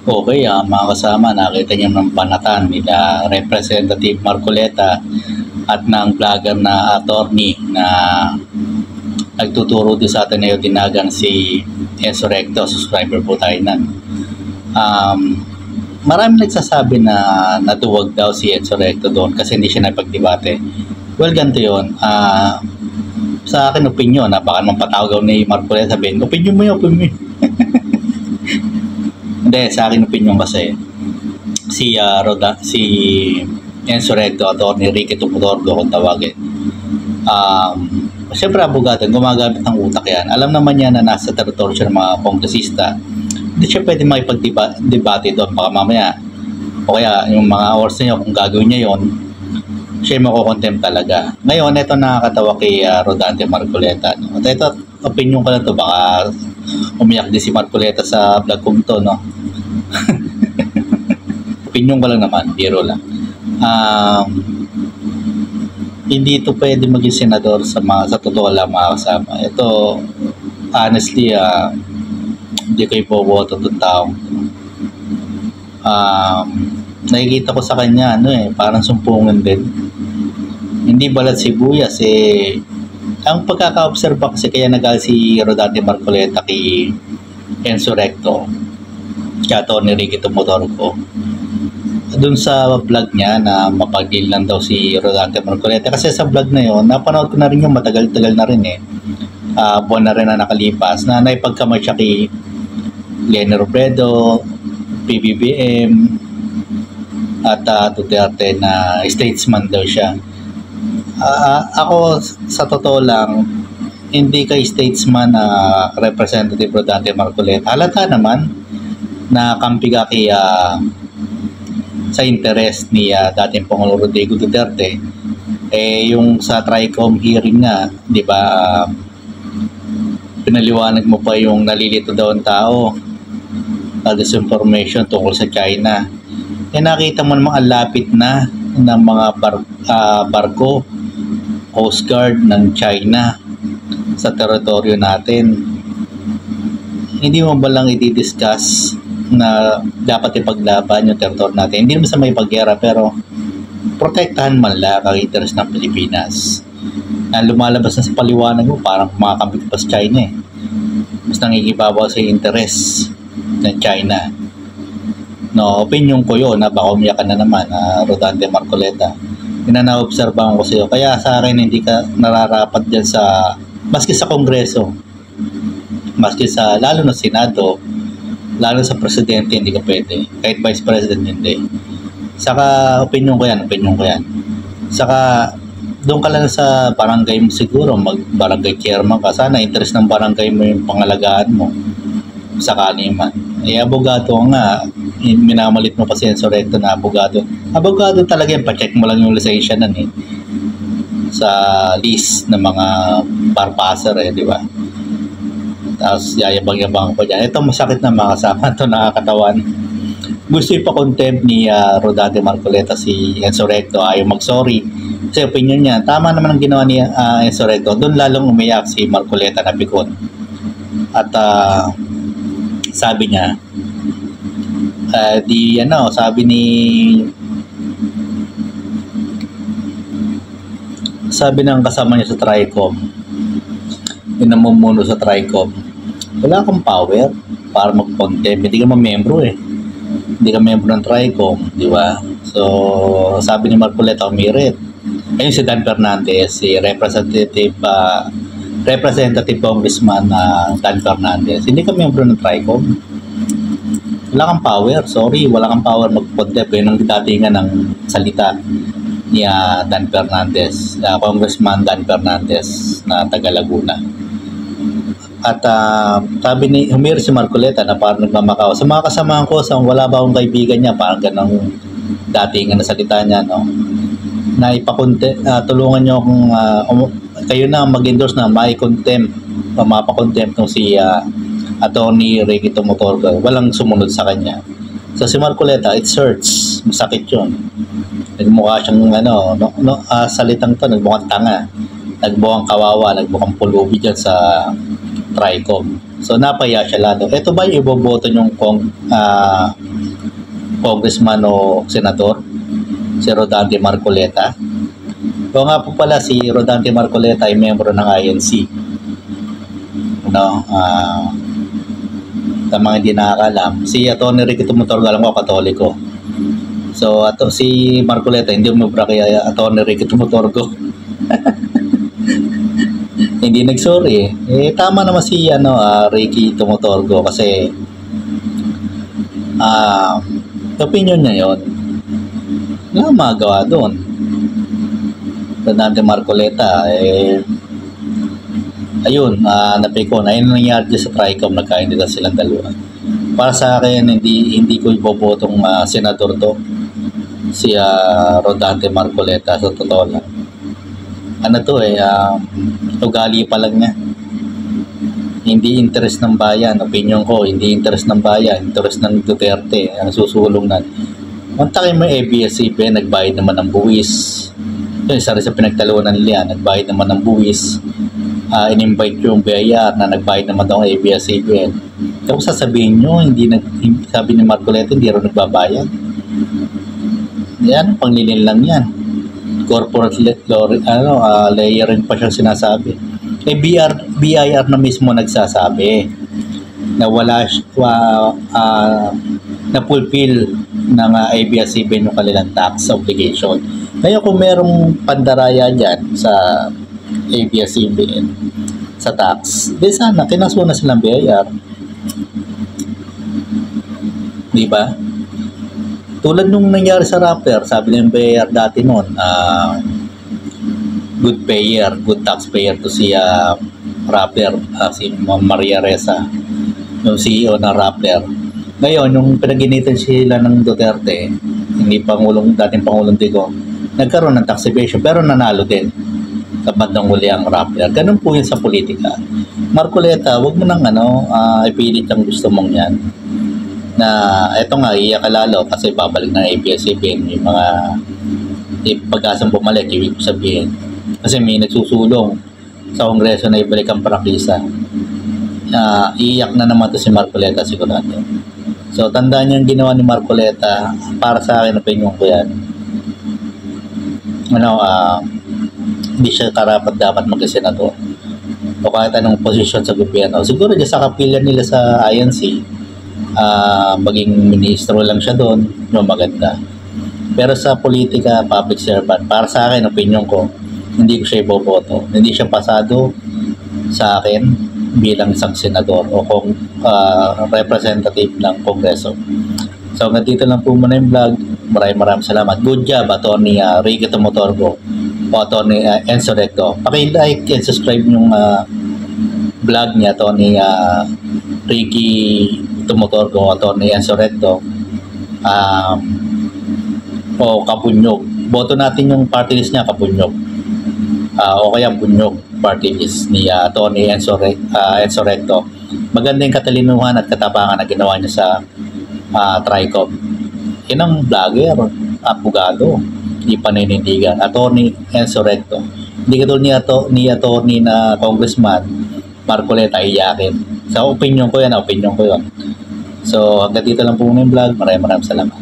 Okay, mga kasama, nakita niyo ng panatan nila Representative Marcoleta at ng vlogger na attorney na nagtuturo din sa Ateneo Dinagan, si Enzo Recto. Subscriber po tayo nan. Marami nagsasabi na natuwag daw si Enzo Recto doon kasi hindi siya napagdebate. Well, ganito yun. Sa akin, opinion, baka mapatawagaw ni Marcoleta, sabihin, opinion mo yun, opinion mo yun. Hindi, sa akin opinion kasi si Enzo Recto, attorney Ricky Tumodorgo kung tawagin. Siyempre abogado, gumagamit ng utak yan. Alam naman niya na nasa teritoryo siya ng mga kongresista. Hindi siya pwede makipag-debate doon. Baka mamaya, o kaya yung mga hours niya, kung gagawin niya yon, siya yung makukontempt talaga. Ngayon, ito nakakatawa kay Rodante Marcoleta. No? At ito, opinion ko na to, baka umiyak din si Marcoleta sa vlog kong to, no? Opinion ko lang naman, biro lang. Hindi ito pwede maging senador sa totoo lang, mga kasama. Ito, honestly, hindi ko ipoboto itong taong. Nakikita ko sa kanya, parang sumpungan din. Hindi balat sibuyas, ang pagkaka-observe kasi kaya nagal si Rodante Marcoleta kay Enzo Recto, kaya Tony Ricky Tumodorgo, dun sa vlog niya na mapag-deal lang daw si Rodante Marcoleta. Kasi sa vlog na yon, napanood ko na rin yung matagal-tagal na rin buwan na rin na nakalipas, na naipagkamay siya kay Leni Robredo, PBBM, at Duterte na statesman daw siya. Ako, sa totoo lang, hindi kay statesman na Representative Rodante Marcoleta. Halata naman na kampi ka kay sa interest ni dating Pangulong Rodrigo Duterte. Yung sa TRICOM hearing nga, di ba, pinaliwanag mo pa yung nalilito daw ang tao, disinformation tungkol sa China. Nakita mo namang ang lapit na ng mga barko, Coast Guard ng China sa teritoryo natin. Hindi mo ba lang i-discuss na dapat ipaglaban yung teritoryo natin? Hindi naman sa may paggera, pero protektahan man lang ang interest ng Pilipinas. Lumalabas na sa paliwanag mo, parang kumakampi pa sa China mas nangikibabaw sa interest ng China. No, opinion ko yun, baka umiyakan na naman, Rodante Marcoleta. Na-obserbahan ko sa'yo. Kaya sa akin, hindi ka nararapat dyan sa, maski sa Kongreso, maski sa, lalo na Senado, lalo sa Presidente, hindi ka pwede. Kahit Vice President, hindi. Saka, opinion ko yan. Saka, doon ka lang sa barangay mo siguro, mag-barangay chairman ka. Sana interest ng barangay mo yung pangalagaan mo sa kaniman. Abogado nga, minamalit mo pa si Enzo Recto na abogado. Abogado talaga yan, pa-check mo lang yung lisensya nan sa list ng mga bar passer, di ba? Tapos yayabang-yabang ko dyan. Ito masakit na, mga kasama, ito nakakatawan. Gusto ipa-contempt ni Rodante Marcoleta si Enzo Recto, ayaw mag-sorry. Kasi opinion niya, tama naman ang ginawa ni Enzo Recto. Doon lalong umiyak si Marcoleta na pikon. At sabi niya, sabi ng kasama niya sa TRICOM, yung namumuno sa TRICOM, wala kang power para mag-contempt. Hindi ka membro hindi ka membro ng TRICOM, di ba? So, sabi ni Marcoleta, umirit. Ayun si Dan Fernandez, si Representative Congressman Dan Fernandez. Hindi ka membro ng TRICOM. Wala kang power, sorry, wala kang power mag-contempt. Yun ang datingan ng salita ni Dan Fernandez, Congressman Dan Fernandez na taga Laguna. At sabi ni Humir si Marcoleta na parang nagmamakaw. Sa mga kasamahan ko, wala ba akong kaibigan niya, parang ganang datingan na salita niya, no? Na tulungan niyo kung kayo na mag-endorse na mai-contempt, mapakontempt ng si Attorney Ricky Tumodorgo. Walang sumunod sa kanya. So si Marcoleta, it hurts. Masakit yun. Nagmukha siyang salitang to, nagmukhang tanga. Nagmukhang kawawa, nagmukhang pulubi dyan sa TRICOM. So napaya siya lalo. Ito ba yung iboboto yung congressman o senador? Si Rodante Marcoleta. O nga po pala si Rodante Marcoleta ay membro ng INC. No? Sa mga hindi nakakalam, si Atty. Ricky Tumutolgo, alam ko, Katoliko. So, si Marcoleta, hindi umubra kay Atty. Ricky Tumutolgo. Hindi nagsorry tama naman si Ricky Tumutolgo kasi opinion niya yun. Wala magawa doon. Rodante Marcoleta ayun, napikon. Ayun nangyari sa TRICOM, nagkaindigan silang dalawa. Para sa akin, hindi ko ibobotong senador to, si Rodante Marcoleta, sa totoo lang. Ugali pa lang niya. Hindi interest ng bayan, opinion ko, hindi interest ng bayan, interest ng Duterte, ang susulong na. Mantakin mo yung ABS-CBN, nagbayad naman ng buwis. Yung isa rin sa pinagtalunan nila, nagbayad naman ng buwis. In-invite yung BIR na nagbayad naman daw ng ABS-CBN. Tapos sasabihin nyo, sabi ni Marcoleta, hindi rin nagbabayad. Yan, panglilin lang yan. Corporate layering pa siya sinasabi. BIR na mismo nagsasabi na wala na fulfill ng ABS-CBN yung kanilang tax obligation. Ngayon kung merong pandaraya dyan sa ABS-CBN sa tax, di sana kinaso na silang BIR. Di ba? Tulad nung nangyari sa rapper, sabi ng BIR dati noon, good payer, good taxpayer to si rapper, si Maria Ressa, yung CEO ng rapper. Ngayon, yung pinaginitan sila ng Duterte, dating Pangulong Digong, nagkaroon ng tax evasion pero nanalo din sa bandang huli ang rapper. Ganun po yun sa politika. Marcoleta, wag mo nang ipilit ang gusto mong yan. Na eto nga, iiyak ka lalo kasi babalik ng ABS-CBN yung mga pag-asang bumalik, ibig sabihin. Kasi may nagsusulong sa Kongreso na ibalik ang prakisa. Iiyak na naman to si Marcoleta sigurado. So tandaan niyo yung ginawa ni Marcoleta, para sa akin, opinion ko yan. Hindi siya karapat dapat mag-senador o kahit anong posisyon sa gobyerno. Siguro dyan sa kapilya nila sa INC, maging ministro lang siya doon, maganda. Pero sa politika, public servant, para sa akin, opinion ko, hindi ko siya iboboto. Hindi siya pasado sa akin bilang isang senador o kung representative ng Kongreso. So hanggang dito lang po muna yung vlog. Maraming salamat. Good job, Atty. Ricky Tumutolgo o Atty. Enzo Recto. Paki-like and subscribe yung vlog niya, Atty. Ricky Tumutolgo o Atty. Enzo Recto o Kapunyog. Boto natin yung party list niya, Kapunyog. O kaya Bunyog party list ni Atty. Enzo Recto. Maganda yung katalinuhan at katapangan na ginawa niya sa TRICOM. Yan ang vlogger, abogado, hindi paninindigan. Atty. Enzo Recto. Hindi katulad ni attorney na congressman Marcoleta iyakin. Sa opinion ko yan, opinion ko yun. So hanggang dito lang po muna yung vlog. Maraming salamat.